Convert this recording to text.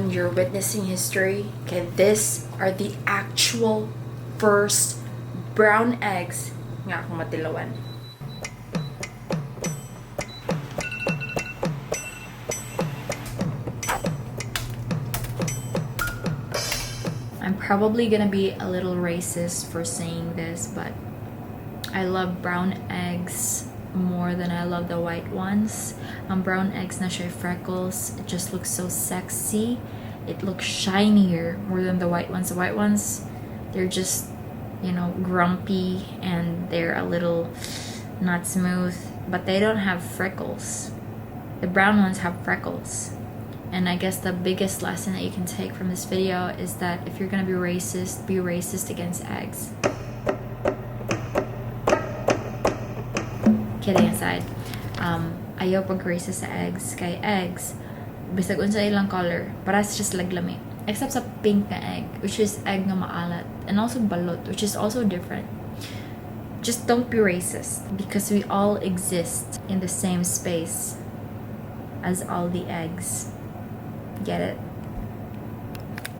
and you're witnessing history. Okay, these are the actual first brown eggs nga akong matilawan. I'm probably gonna be a little racist for saying this, but I love brown eggs more than I love the white ones. Brown eggs na siya freckles. It just looks so sexy. It looks shinier more than the white ones. The white ones, they're just, you know, grumpy and they're a little not smooth, but they don't have freckles. The brown ones have freckles. And I guess the biggest lesson that you can take from this video is that if you're gonna be racist against eggs. Kidding aside, ayaw pag racist sa eggs. Kay eggs, bisag unsa ilang color, paras just laglami. Except sa pink na egg, which is egg na maalat. And also balot, which is also different. Just don't be racist, because we all exist in the same space as all the eggs. Get it?